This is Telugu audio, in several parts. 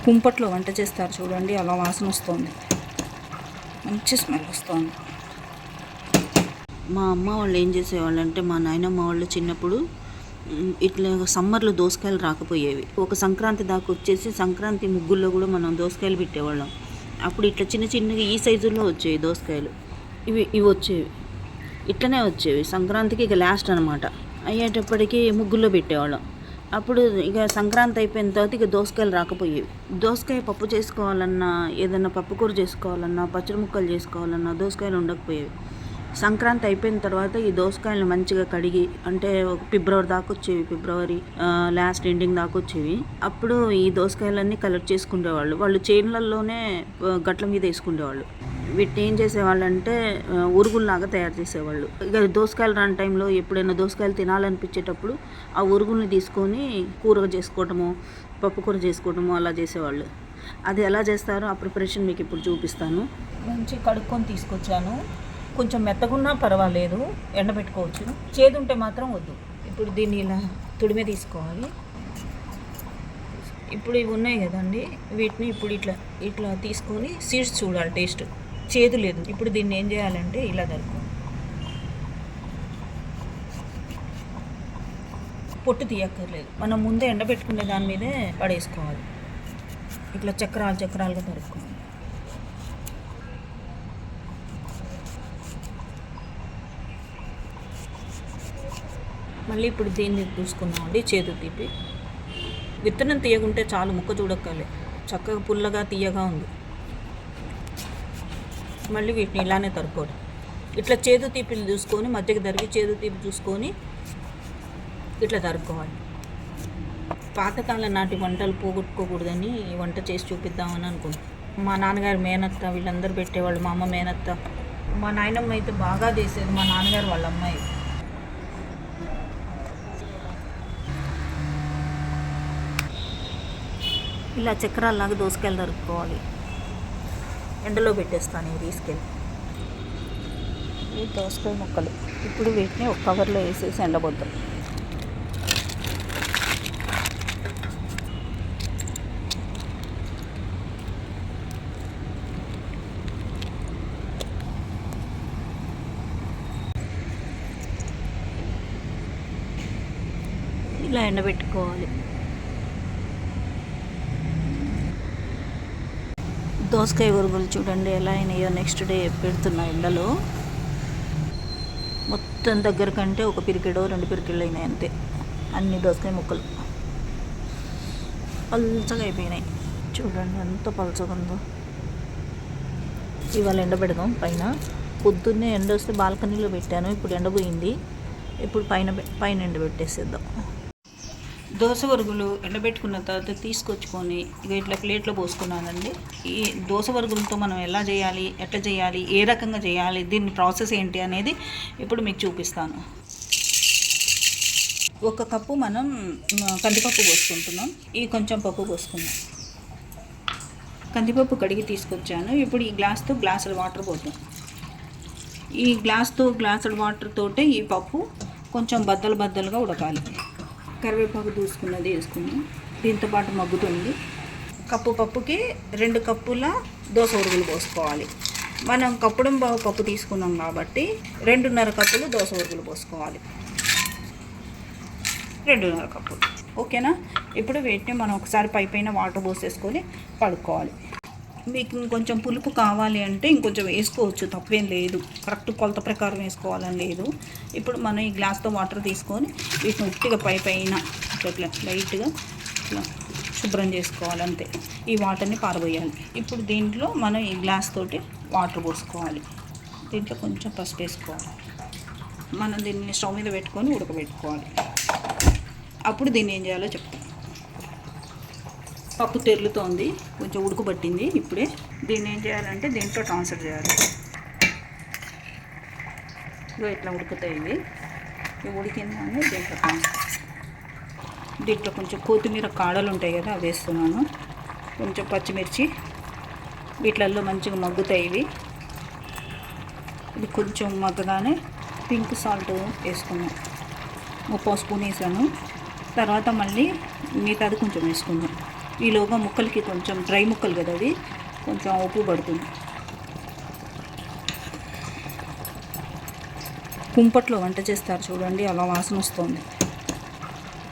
కుంపట్లో వంట చేస్తారు చూడండి, అలా వాసన వస్తుంది, మంచి స్మెల్ వస్తుంది. మా అమ్మ వాళ్ళు ఏం చేసేవాళ్ళు అంటే, మా నాయనమ్మ వాళ్ళు చిన్నప్పుడు ఇట్లా సమ్మర్లో దోసకాయలు రాకపోయేవి. ఒక సంక్రాంతి దాకా వచ్చేసి సంక్రాంతి ముగ్గుల్లో కూడా మనం దోసకాయలు పెట్టేవాళ్ళం. అప్పుడు ఇట్లా చిన్న చిన్నగా ఈ సైజుల్లో వచ్చేవి దోసకాయలు. ఇవి వచ్చేవి, ఇట్లనే వచ్చేవి. సంక్రాంతికి ఇక లాస్ట్ అనమాట. అయ్యేటప్పటికి ముగ్గుల్లో పెట్టేవాళ్ళం. అప్పుడు ఇక సంక్రాంతి అయిపోయిన తర్వాత ఇక దోసకాయలు రాకపోయేవి. దోసకాయ పప్పు చేసుకోవాలన్నా, ఏదైనా పప్పు కూర చేసుకోవాలన్నా, పచ్చడి ముక్కలు చేసుకోవాలన్నా దోసకాయలు ఉండకపోయేవి. సంక్రాంతి అయిపోయిన తర్వాత ఈ దోసకాయలను మంచిగా కడిగి, అంటే ఒక ఫిబ్రవరి దాకా వచ్చేవి, ఫిబ్రవరి లాస్ట్ ఎండింగ్ దాకా వచ్చేవి. అప్పుడు ఈ దోసకాయలన్నీ కలెక్ట్ చేసుకునేవాళ్ళు. వాళ్ళు చేనులలోనే గట్ల మీద వేసుకునేవాళ్ళు. వీటిని ఏం చేసేవాళ్ళు అంటే ఉరుగుల్లాగా తయారు చేసేవాళ్ళు. ఇక దోసకాయలు రాని టైంలో ఎప్పుడైనా దోసకాయలు తినాలనిపించేటప్పుడు ఆ ఉరుగుల్ని తీసుకొని కూర చేసుకోవటము, పప్పు కూర చేసుకోవటము అలా చేసేవాళ్ళు. అది ఎలా చేస్తారో ఆ ప్రిపరేషన్ మీకు ఇప్పుడు చూపిస్తాను. మంచి కడుక్కొని తీసుకొచ్చాను. కొంచెం మెత్తగున్నా పర్వాలేదు, ఎండబెట్టుకోవచ్చు. చేదుంటే మాత్రం వద్దు. ఇప్పుడు దీన్ని ఇలా తుడిమే తీసుకోవాలి. ఇప్పుడు ఇవి ఉన్నాయి కదండి, వీటిని ఇప్పుడు ఇట్లా ఇట్లా తీసుకొని సీడ్స్ చూడాలి, టేస్ట్ చేదు లేదు. ఇప్పుడు దీన్ని ఏం చేయాలంటే ఇలా దొరుకు పొట్టు తీయక్కర్లేదు, మనం ముందే ఎండబెట్టుకునే దాని మీదే పడేసుకోవాలి. ఇట్లా చక్రాలుగా దొరుకుతుంది. మళ్ళీ ఇప్పుడు దీన్ని చూసుకున్నామండి, చేదు తీపి. విత్తనం తీయకుంటే చాలు, ముక్క చూడక్కలే, చక్కగా పుల్లగా తీయగా ఉంది. మళ్ళీ వీటిని ఇలానే తరుకోవాలి. ఇట్లా చేదు తీపిలు చూసుకొని, మధ్యకి తరిగి చేదు తీపి చూసుకొని ఇట్లా తరుక్కోవాలి. పాతకాలం నాటి వంటలు పోగొట్టుకోకూడదని ఈ వంట చేసి చూపిద్దామని అనుకుంటున్నాను. మా నాన్నగారు మేనత్త వీళ్ళందరూ పెట్టేవాళ్ళు. మా అమ్మ మేనత్త, మా నాయనమ్మ అయితే బాగా చేసేది, మా నాన్నగారు వాళ్ళ అమ్మాయి. ఇలా చక్రాల్లాగా దోసకాయలు దొరుకుకోవాలి. ఎండలో పెట్టేస్తాను ఇవి తీసుకెళ్ళి. ఈ దోసకాయ ముక్కలు ఇప్పుడు వీటిని ఒక కవర్లో వేసేసి ఎండబోద్దాం. ఇలా ఎండబెట్టుకోవాలి. దోసకాయ ఉరుగులు చూడండి ఎలా అయినాయో. నెక్స్ట్ డే పెడుతున్నా ఎండలో. మొత్తం దగ్గర కంటే ఒక పిరికెడో 2 పిరికెళ్ళు అయినాయి అంతే. అన్ని దోసకాయ ముక్కలు పల్చగా అయిపోయినాయి. చూడండి ఎంత పల్చగా ఉందో. ఇవాళ ఎండ పెడదాం పైన. పొద్దున్నే ఎండ వస్తే బాల్కనీలో పెట్టాను, ఇప్పుడు ఎండపోయింది. ఇప్పుడు పైన ఎండ పెట్టేసేద్దాం. దోస వరుగులు ఎండబెట్టుకున్న తర్వాత తీసుకొచ్చుకొని ఇక ఇట్లా ప్లేట్లో పోసుకున్నానండి. ఈ దోస వరుగులతో మనం ఎట్లా చేయాలి, ఏ రకంగా చేయాలి, దీని ప్రాసెస్ ఏంటి అనేది ఇప్పుడు మీకు చూపిస్తాను. 1 కప్పు మనం కందిపప్పు పోసుకుంటున్నాం. ఈ కొంచెం పప్పు పోసుకున్నాం. కందిపప్పు కడిగి తీసుకొచ్చాను. ఇప్పుడు ఈ గ్లాస్తో గ్లాసుల వాటర్ పోతాం. ఈ గ్లాస్తో గ్లాసుల వాటర్ తోటే ఈ పప్పు కొంచెం బద్దలుగా ఉడకాలి. కరివేపాకు దూసుకున్నది వేసుకున్నాం. దీంతో పాటు మగ్గుతుంది. కప్పు పప్పుకి 2 కప్పుల దోస ఉరుగులు పోసుకోవాలి. మనం కప్పుడం బావు పప్పు తీసుకున్నాం కాబట్టి 2.5 కప్పులు దోస ఉరుగులు పోసుకోవాలి. 2.5 కప్పులు ఓకేనా. ఇప్పుడు వీటిని మనం ఒకసారి పైన వాటర్ పోసేసుకొని కడుక్కోవాలి. మీకు ఇంకొంచెం పులుపు కావాలి అంటే ఇంకొంచెం వేసుకోవచ్చు, తప్పేం లేదు. కరెక్ట్ కొలత ప్రకారం వేసుకోవాలని లేదు. ఇప్పుడు మనం ఈ గ్లాస్తో వాటర్ తీసుకొని వీటిని ఉట్టిగా పైన ఇట్లా లైట్గా ఇట్లా శుభ్రం చేసుకోవాలి అంతే. ఈ వాటర్ని పారబోయాలి. ఇప్పుడు దీంట్లో మనం ఈ గ్లాస్ తోటి వాటర్ పోసుకోవాలి. దీంట్లో కొంచెం పసుపు వేసుకోవాలి. మనం దీన్ని స్టవ్ మీద పెట్టుకొని ఉడకబెట్టుకోవాలి. అప్పుడు దీన్ని ఏం చేయాలో చెప్తాను. పప్పు తెరులుతోంది, కొంచెం ఉడకబట్టింది. ఇప్పుడే దీన్ని ఏం చేయాలంటే దీంట్లో ట్రాన్స్ఫర్ చేయాలి. ఇట్లా ఉడుకుతాయి ఇవి. ఉడికిందని దీంట్లో ట్రాన్స్ఫర్. దీంట్లో కొంచెం కొత్తిమీర కాడలు ఉంటాయి కదా, అవి వేస్తున్నాను. కొంచెం పచ్చిమిర్చి, వీటిల్లో మంచిగా మగ్గుతాయి ఇవి. ఇది కొంచెం మగ్గగానే పింక్ సాల్ట్ వేసుకున్నాం. 3 స్పూన్ వేసాను. తర్వాత మళ్ళీ మిగతాది కొంచెం వేసుకుందాం. ఈలోగా ముక్కలకి కొంచెం డ్రై ముక్కలు కదా అవి, కొంచెం ఉప్పు పడుతుంది. కుంపట్లో వంట చేస్తారు చూడండి, అలా వాసన వస్తుంది,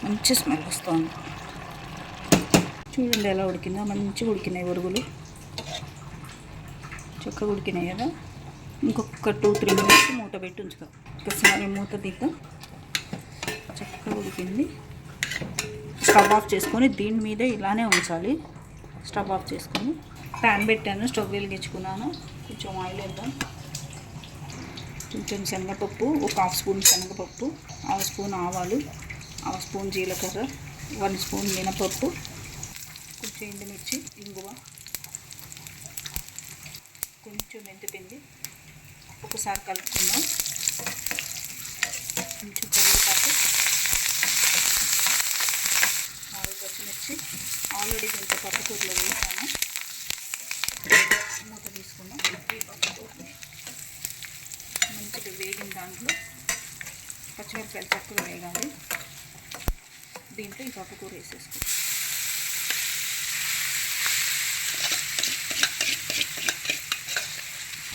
మంచి స్మెల్ వస్తుంది. చూడండి ఎలా ఉడికిందో, మంచిగా ఉడికినాయి ఒరుగులు, చక్కగా ఉడికినాయి కదా. ఇంకొక 2-3 మినిట్స్ మూత పెట్టి ఉంచుతాం. ఒకసారి మూత తీద్దాం. చక్కగా ఉడికింది. స్టవ్ ఆఫ్ చేసుకొని దీని మీదే ఇలానే ఉంచాలి. స్టవ్ ఆఫ్ చేసుకొని ప్యాన్ పెట్టాను, స్టవ్ వెలిగించుకున్నాను. కొంచెం ఆయిల్ వేద్దాం. కొంచెం శనగపప్పు, ఒక 1/2 స్పూన్ శనగపప్పు, 1/2 స్పూన్ ఆవాలు, 1/2 స్పూన్ జీలకర్ర, 1 స్పూన్ మినపప్పు, కొంచెం ఎండుమిర్చి, ఇంగువ, కొంచెం మెంతిపిండి. ఒకసారి కలుపుకుందాం. కొంచెం కరివేపాకు, 4 పచ్చిమిర్చి. ఆల్రెడీ కొంచెం పప్పుకూరలో వేసాను. మూత తీసుకుందాం. ఈ పప్పుకూరని మంచిగా వేగిన దాంట్లో పచ్చిమిరపకాయలు చక్కగా వేగాలి. దీంట్లో ఈ పప్పుకూర వేసేసుకుంటాం.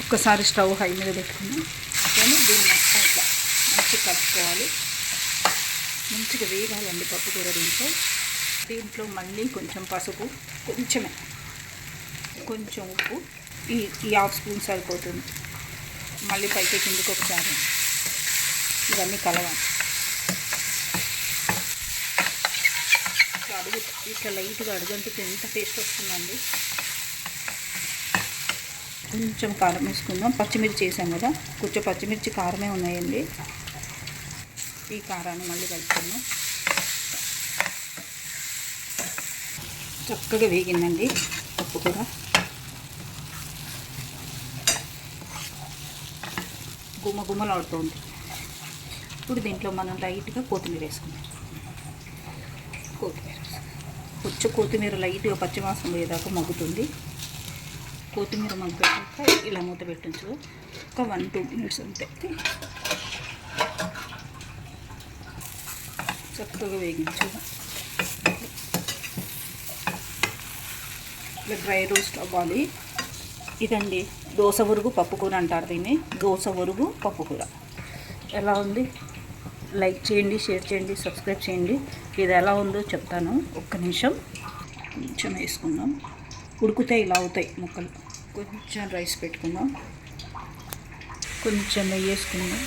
ఒక్కసారి స్టవ్ హై మీద పెట్టుకుని దీన్ని మొత్తం ఇట్లా మంచిగా కలుపుకోవాలి. మంచిగా వేగాలండి పప్పుకూర. దీంట్లో మళ్ళీ కొంచెం పసుపు, కొంచెం ఉప్పు, ఈ 1/2 స్పూన్ సరిపోతుంది. మళ్ళీ పైకి కిందకి ఒకసారి ఇవన్నీ కలవాలి. ఇట్లా లైట్గా అడుగంటికి ఎంత టేస్ట్ వస్తుందండి. కొంచెం కారం వేసుకుందాం. పచ్చిమిర్చి వేసాం కదా, కొంచెం పచ్చిమిర్చి కారమే ఉన్నాయండి. ఈ కారాన్ని మళ్ళీ కలుపుకుందాం. చక్కగా వేగిందండి పప్పు కూడా. గుమ్మగుమ్మలాడుతుంది. ఇప్పుడు దీంట్లో మనం లైట్గా కొత్తిమీర వేసుకుందాం. కొత్తిమీర లైట్గా పచ్చివాసన పోయేదాకా మగ్గుతుంది. కొత్తిమీర మగ్గాక ఇలా మూత పెట్టించు. ఒక 1-2 మినిట్స్ అంతే. చక్కగా వేగించు. ఇలా డ్రై రోస్ట్ అవ్వాలి. ఇదండి దోస ఒరుగు పప్పుకూర అంటారు దీన్ని. దోస ఒరుగు పప్పుకూర ఎలా ఉంది? లైక్ చేయండి, షేర్ చేయండి, సబ్స్క్రైబ్ చేయండి. ఇది ఎలా ఉందో చెప్తాను. ఒక్క నిమిషం. కొంచెం వేసుకుందాం. ఉడికితే ఇలా అవుతాయి ముక్కలు. కొంచెం రైస్ పెట్టుకుందాం. కొంచెం నెయ్యి వేసుకుందాం.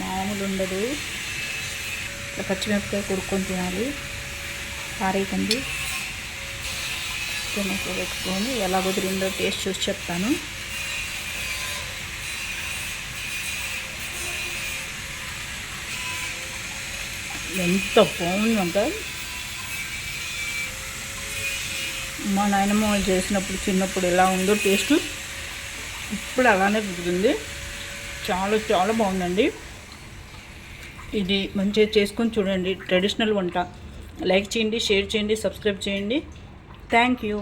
మామూలు ఉండదు. ఇట్లా పచ్చిమిరపకాయ కొడుక్కొని తినాలి. పారేయకండి. టొమాటో పెట్టుకొని ఎలా కుదిరిందో టేస్ట్ చూసి చెప్తాను. ఎంత బాగుందంటే మా నాయనమ్మ వాళ్ళు చేసినప్పుడు చిన్నప్పుడు ఎలా ఉందో టేస్ట్ ఇప్పుడు అలానే కుదిరింది. చాలా చాలా బాగుందండి. ఇది మంచిగా చేసుకొని చూడండి. ట్రెడిషనల్ వంట. లైక్ చేయండి, షేర్ చేయండి, సబ్స్క్రైబ్ చేయండి. Thank you.